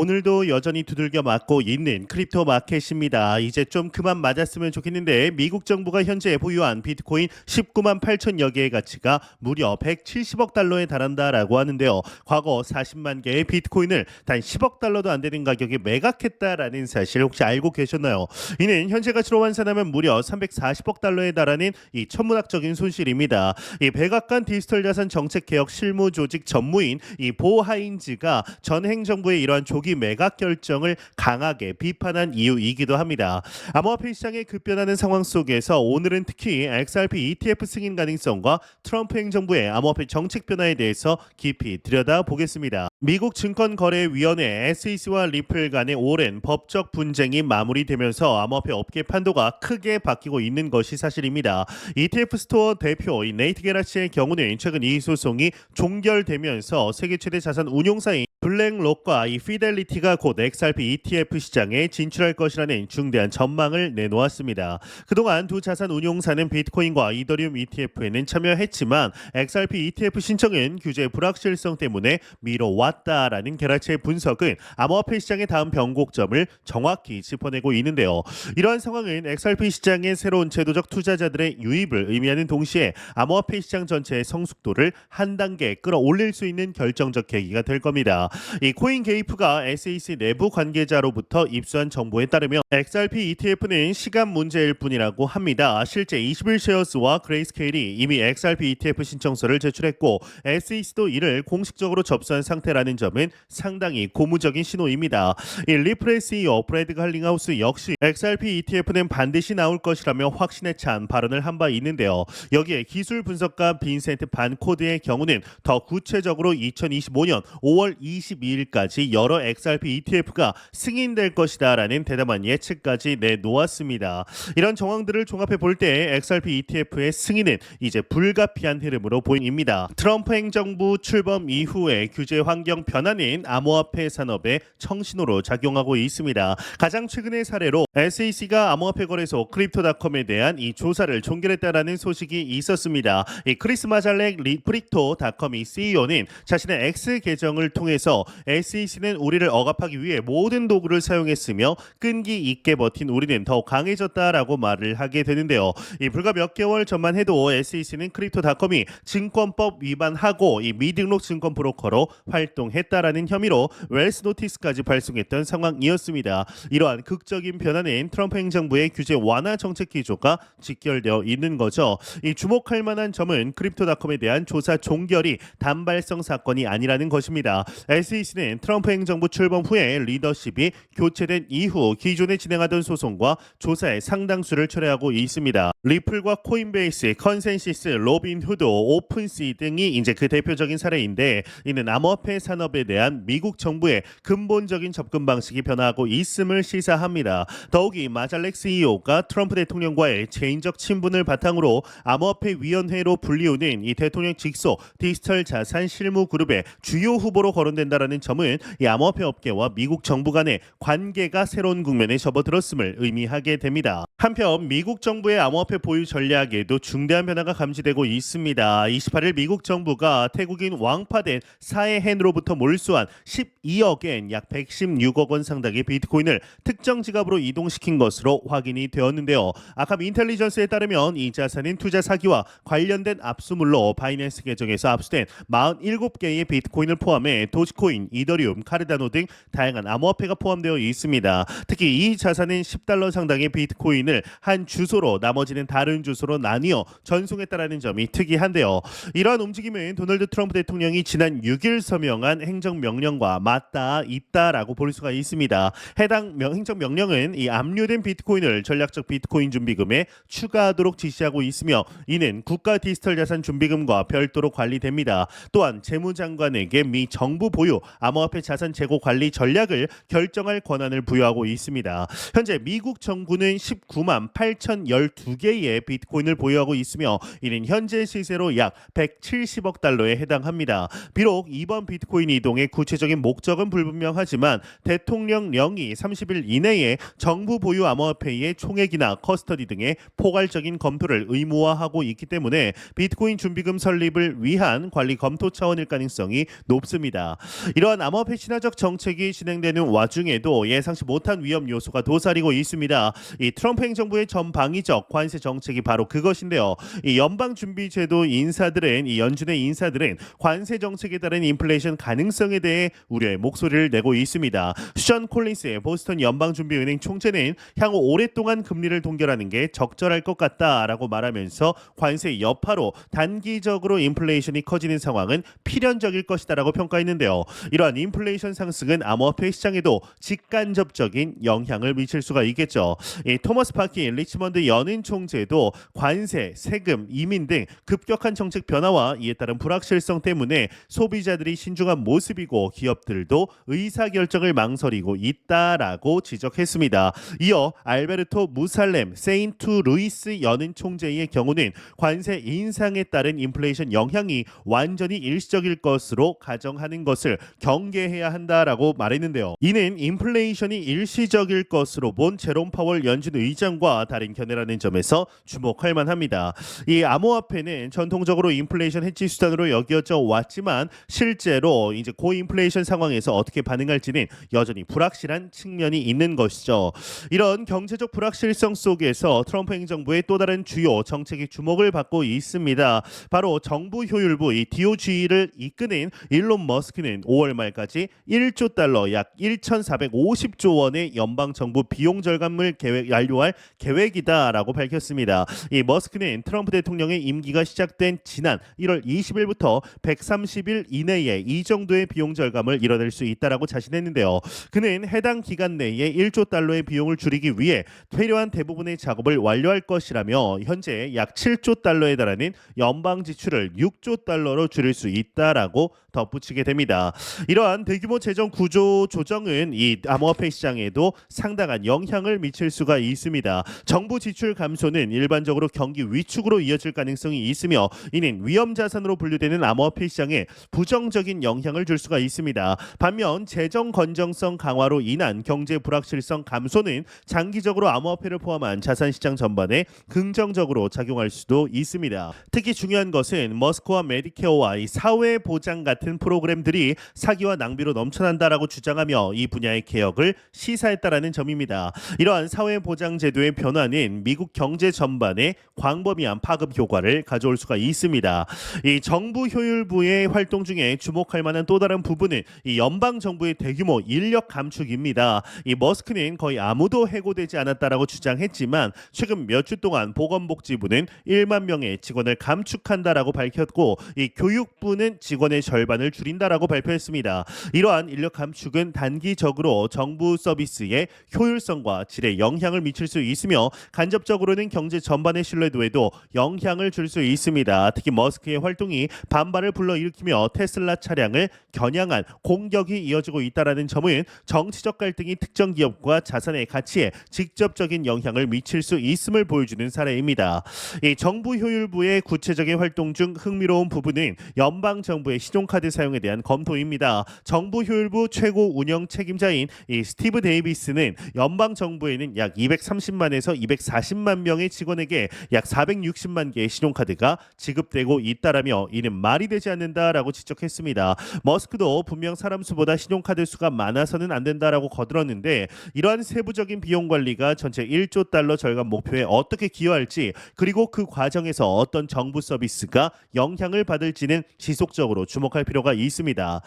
오늘도 여전히 두들겨 맞고 있는 크립토 마켓입니다. 이제 좀 그만 맞았으면 좋겠는데 미국 정부가 현재 보유한 비트코인 19만 8천여 개의 가치가 무려 170억 달러에 달한다라고 하는데요. 과거 40만 개의 비트코인을 단 10억 달러도 안 되는 가격에 매각했다라는 사실 혹시 알고 계셨나요? 이는 현재 가치로 환산하면 무려 340억 달러에 달하는 이 천문학적인 손실입니다. 이 백악관 디지털 자산 정책 개혁 실무 조직 전무인 이 보 하인즈가 전 행정부의 이러한 조기 매각 결정을 강하게 비판한 이유이기도 합니다. 암호화폐 시장의 급변하는 상황 속에서 오늘은 특히 XRP ETF 승인 가능성과 트럼프 행정부의 암호화폐 정책 변화에 대해서 깊이 들여다보겠습니다. 미국 증권거래위원회 SEC와 리플 간의 오랜 법적 분쟁이 마무리되면서 암호화폐 업계 판도가 크게 바뀌고 있는 것이 사실입니다. ETF 스토어 대표 네이트 게라치의 경우는 최근 이 소송이 종결되면서 세계 최대 자산 운용사인 블랙록과 이 피델리티가 곧 XRP ETF 시장에 진출할 것이라는 중대한 전망을 내놓았습니다. 그동안 두 자산 운용사는 비트코인과 이더리움 ETF에는 참여했지만 XRP ETF 신청은 규제 불확실성 때문에 미뤄왔다라는 게라치의 분석은 암호화폐 시장의 다음 변곡점을 정확히 짚어내고 있는데요. 이러한 상황은 XRP 시장의 새로운 제도적 투자자들의 유입을 의미하는 동시에 암호화폐 시장 전체의 성숙도를 한 단계 끌어올릴 수 있는 결정적 계기가 될 겁니다. 이 코인게이프가 SEC 내부 관계자로부터 입수한 정보에 따르면 XRP ETF는 시간 문제일 뿐이라고 합니다. 실제 21쉐어스와 그레이스케일이 이미 XRP ETF 신청서를 제출했고 SEC도 이를 공식적으로 접수한 상태라는 점은 상당히 고무적인 신호입니다. 이 리플의 CEO 브래드 갈링하우스 역시 XRP ETF는 반드시 나올 것이라며 확신에 찬 발언을 한 바 있는데요. 여기에 기술 분석가 빈센트 반코드의 경우는 더 구체적으로 2025년 5월 22일까지 여러 XRP ETF가 승인될 것이다라는 대담한 예측까지 내놓았습니다. 이런 정황들을 종합해 볼 때 XRP ETF의 승인은 이제 불가피한 흐름으로 보입니다. 트럼프 행정부 출범 이후에 규제 환경 변화는 암호화폐 산업의 청신호로 작용하고 있습니다. 가장 최근의 사례로 SEC가 암호화폐 거래소 크립토닷컴에 대한 이 조사를 종결했다라는 소식이 있었습니다. 이 크리스 마잘렉 크립토닷컴이 CEO는 자신의 X 계정을 통해서 SEC는 우리를 억압하기 위해 모든 도구를 사용했으며 끈기 있게 버틴 우리는 더 강해졌다라고 말을 하게 되는데요. 이 불과 몇 개월 전만 해도 SEC는 크립토닷컴이 증권법 위반하고 이 미등록 증권 브로커로 활동했다라는 혐의로 웰스 노티스까지 발송했던 상황이었습니다. 이러한 극적인 변화는 트럼프 행정부의 규제 완화 정책 기조가 직결되어 있는 거죠. 이 주목할 만한 점은 크립토닷컴에 대한 조사 종결이 단발성 사건이 아니라는 것입니다. SEC는 트럼프 행정부 출범 후에 리더십이 교체된 이후 기존에 진행하던 소송과 조사의 상당수를 철회하고 있습니다. 리플과 코인베이스, 컨센시스, 로빈후드, 오픈시 등이 이제 그 대표적인 사례인데 이는 암호화폐 산업에 대한 미국 정부의 근본적인 접근 방식이 변화하고 있음을 시사합니다. 더욱이 마잘렉 CEO가 트럼프 대통령과의 개인적 친분을 바탕으로 암호화폐 위원회로 불리우는 이 대통령 직속 디지털 자산 실무 그룹의 주요 후보로 거론된다라는 점은 이 암호화폐 업계와 미국 정부 간의 관계가 새로운 국면에 접어들었음을 의미하게 됩니다. 한편 미국 정부의 암호화폐 보유 전략에도 중대한 변화가 감지되고 있습니다. 28일 미국 정부가 태국인 왕파된 사해헨으로부터 몰수한 12억엔 약 116억 원 상당의 비트코인을 특정 지갑으로 이동시킨 것으로 확인이 되었는데요. 아캄 인텔리전스에 따르면 이 자산은 투자 사기와 관련된 압수물로 바이낸스 계정에서 압수된 47개의 비트코인을 포함해 도지코인, 이더리움, 카르다노 등 다양한 암호화폐가 포함되어 있습니다. 특히 이 자산은 10달러 상당의 비트코인을 한 주소로 나머지는 다른 주소로 나뉘어 전송했다라는 점이 특이한데요. 이러한 움직임은 도널드 트럼프 대통령이 지난 6일 서명한 행정명령과 맞닿아 있다라고 볼 수가 있습니다. 해당 행정명령은 이 압류된 비트코인을 전략적 비트코인 준비금에 추가하도록 지시하고 있으며 이는 국가 디지털 자산 준비금과 별도로 관리됩니다. 또한 재무장관에게 미 정부 보유 암호화폐 자산 재고 관리 전략을 결정할 권한을 부여하고 있습니다. 현재 미국 정부는 19만 8,012개의 비트코인을 보유하고 있으며 이는 현재 시세로 약 170억 달러에 해당합니다. 비록 이번 비트코인 이동의 구체적인 목적은 불분명하지만 대통령령이 30일 이내에 정부 보유 암호화폐의 총액이나 커스터디 등의 포괄적인 검토를 의무화하고 있기 때문에 비트코인 준비금 설립을 위한 관리 검토 차원일 가능성이 높습니다. 이러한 암호화폐 신화적 정책이 진행되는 와중에도 예상치 못한 위험 요소가 도사리고 있습니다. 이 트럼프 행정부의 전방위적 관세 정책이 바로 그것인데요. 이 연방준비제도 인사들은 이 연준의 인사들은 관세 정책에 따른 인플레이션 가능성에 대해 우려의 목소리를 내고 있습니다. 션 콜린스의 보스턴 연방준비은행 총재는 향후 오랫동안 금리를 동결하는 게 적절할 것 같다라고 말하면서 관세 여파로 단기적으로 인플레이션이 커지는 상황은 필연적일 것이다라고 평가했는데요. 이러한 인플레이션 상승은 암호화폐 시장에도 직간접적인 영향을 미칠 수가 있겠죠. 이 토머스 파키 리치먼드 연은 총재도 관세, 세금, 이민 등 급격한 정책 변화와 이에 따른 불확실성 때문에 소비자들이 신중한 모습이고 기업들도 의사결정을 망설이고 있다라고 지적했습니다. 이어 알베르토 무살렘 세인트 루이스 연은 총재의 경우는 관세 인상에 따른 인플레이션 영향이 완전히 일시적일 것으로 가정하는 것을 경계해야 한다라고 말했는데요. 이는 인플레이션이 일시적일 것으로 본 제롬 파월 연준 의장과 다른 견해라는 점에서 주목할 만합니다. 이 암호화폐는 전통적으로 인플레이션 해지 수단으로 여겨져 왔지만 실제로 이제 고인플레이션 상황에서 어떻게 반응할지는 여전히 불확실한 측면이 있는 것이죠. 이런 경제적 불확실성 속에서 트럼프 행정부의 또 다른 주요 정책이 주목을 받고 있습니다. 바로 정부 효율부 이 DOG를 이끄는 일론 머스크는 5월 말까지 1조 달러 약 1,450조 원의 연방 정부 비용 절감을 완료할 계획이다라고 밝혔습니다. 이 머스크는 트럼프 대통령의 임기가 시작된 지난 1월 20일부터 130일 이내에 이 정도의 비용 절감을 이뤄낼 수 있다라고 자신했는데요. 그는 해당 기간 내에 1조 달러의 비용을 줄이기 위해 필요한 대부분의 작업을 완료할 것이라며 현재 약 7조 달러에 달하는 연방 지출을 6조 달러로 줄일 수 있다라고 덧붙이게 됩니다. 이러한 대규모 재정 구조 조정은 이 암호화폐 시장에도 상당한 영향을 미칠 수가 있습니다. 정부 지출 감소는 일반적으로 경기 위축으로 이어질 가능성이 있으며 이는 위험 자산으로 분류되는 암호화폐 시장에 부정적인 영향을 줄 수가 있습니다. 반면 재정 건전성 강화로 인한 경제 불확실성 감소는 장기적으로 암호화폐를 포함한 자산 시장 전반에 긍정적으로 작용할 수도 있습니다. 특히 중요한 것은 머스크와 메디케어와 이 사회 보장 같은 프로그램들이 사기와 낭비로 넘쳐난다라고 주장하며 이 분야의 개혁을 시사했다라는 점입니다. 이러한 사회 보장 제도의 변화는 미국 경제 전반에 광범위한 파급 효과를 가져올 수가 있습니다. 이 정부 효율부의 활동 중에 주목할 만한 또 다른 부분은 이 연방 정부의 대규모 인력 감축입니다. 이 머스크는 거의 아무도 해고되지 않았다라고 주장했지만 최근 몇 주 동안 보건복지부는 1만 명의 직원을 감축한다라고 밝혔고 이 교육부는 직원의 절반을 줄인다라고 발표했습니다. 이러한 인력 감축은 단기적으로 정부 서비스의 효율성과 질에 영향을 미칠 수 있으며 간접적으로는 경제 전반의 신뢰도에도 영향을 줄 수 있습니다. 특히 머스크의 활동이 반발을 불러일으키며 테슬라 차량을 겨냥한 공격이 이어지고 있다는 점은 정치적 갈등이 특정 기업과 자산의 가치에 직접적인 영향을 미칠 수 있음을 보여주는 사례입니다. 이 정부 효율부의 구체적인 활동 중 흥미로운 부분은 연방 정부의 신용카드 사용에 대한 검토입니다. 정부 효율부 최고 운영 책임자인 이 스티브 데이비스는 연방 정부에는 약 230만에서 240만 명의 직원에게 약 460만 개의 신용카드가 지급되고 있다라며 이는 말이 되지 않는다라고 지적했습니다. 머스크도 분명 사람 수보다 신용카드 수가 많아서는 안 된다라고 거들었는데 이러한 세부적인 비용 관리가 전체 1조 달러 절감 목표에 어떻게 기여할지 그리고 그 과정에서 어떤 정부 서비스가 영향을 받을지는 지속적으로 주목할 필요가 있습니다.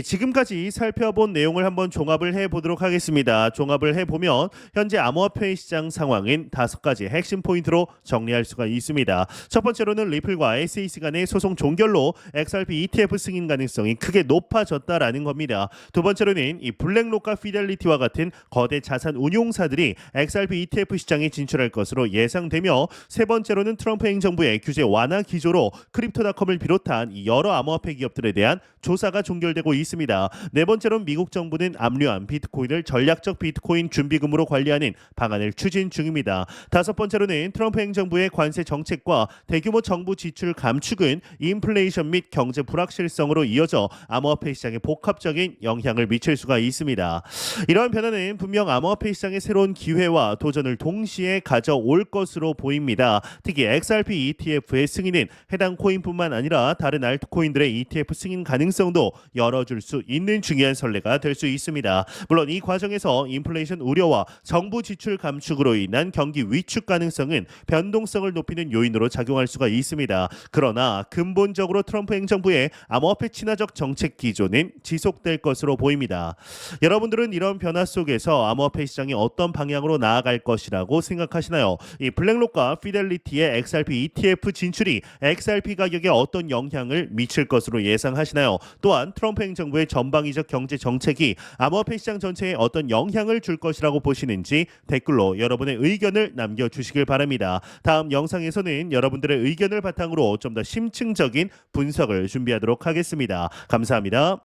지금까지 살펴본 내용을 한번 종합을 해보도록 하겠습니다. 종합을 해보면 현재 암호화폐 시장 상황은 5가지 핵심 포인트로 정리할 수가 있습니다. 첫 번째로는 리플과 SEC 간의 소송 종결로 XRP ETF 승인 가능성이 크게 높아졌다라는 겁니다. 두 번째로는 이 블랙록과 피델리티와 같은 거대 자산 운용사들이 XRP ETF 시장에 진출할 것으로 예상되며 세 번째로는 트럼프 행정부의 규제 완화 기조로 크립토닷컴을 비롯한 여러 암호화폐 기업들에 대한 조사가 종결되고 있습니다. 네 번째로는 미국 정부는 압류한 비트코인을 전략적 비트코인 준비금으로 관리하는 방안을 추진 중입니다. 다섯 번째로는 트럼프 행정부의 관세 정책과 대규모 정부 지출 감축은 인플레이션 및 경제 불확실성으로 이어져 암호화폐 시장에 복합적인 영향을 미칠 수가 있습니다. 이러한 변화는 분명 암호화폐 시장의 새로운 기회와 도전을 동시에 가져올 것으로 보입니다. 특히 XRP ETF의 승인은 해당 코인뿐만 아니라 다른 알트코인들의 ETF 승인 상승인 가능성도 열어줄 수 있는 중요한 선례가 될 수 있습니다. 물론 이 과정에서 인플레이션 우려와 정부 지출 감축으로 인한 경기 위축 가능성은 변동성을 높이는 요인으로 작용할 수가 있습니다. 그러나 근본적으로 트럼프 행정부의 암호화폐 친화적 정책 기조는 지속될 것으로 보입니다. 여러분들은 이런 변화 속에서 암호화폐 시장이 어떤 방향으로 나아갈 것이라고 생각하시나요? 이 블랙록과 피델리티의 XRP ETF 진출이 XRP 가격에 어떤 영향을 미칠 것으로 예상하시나요? 또한 트럼프 행정부의 전방위적 경제 정책이 암호화폐 시장 전체에 어떤 영향을 줄 것이라고 보시는지 댓글로 여러분의 의견을 남겨주시길 바랍니다. 다음 영상에서는 여러분들의 의견을 바탕으로 좀 더 심층적인 분석을 준비하도록 하겠습니다. 감사합니다.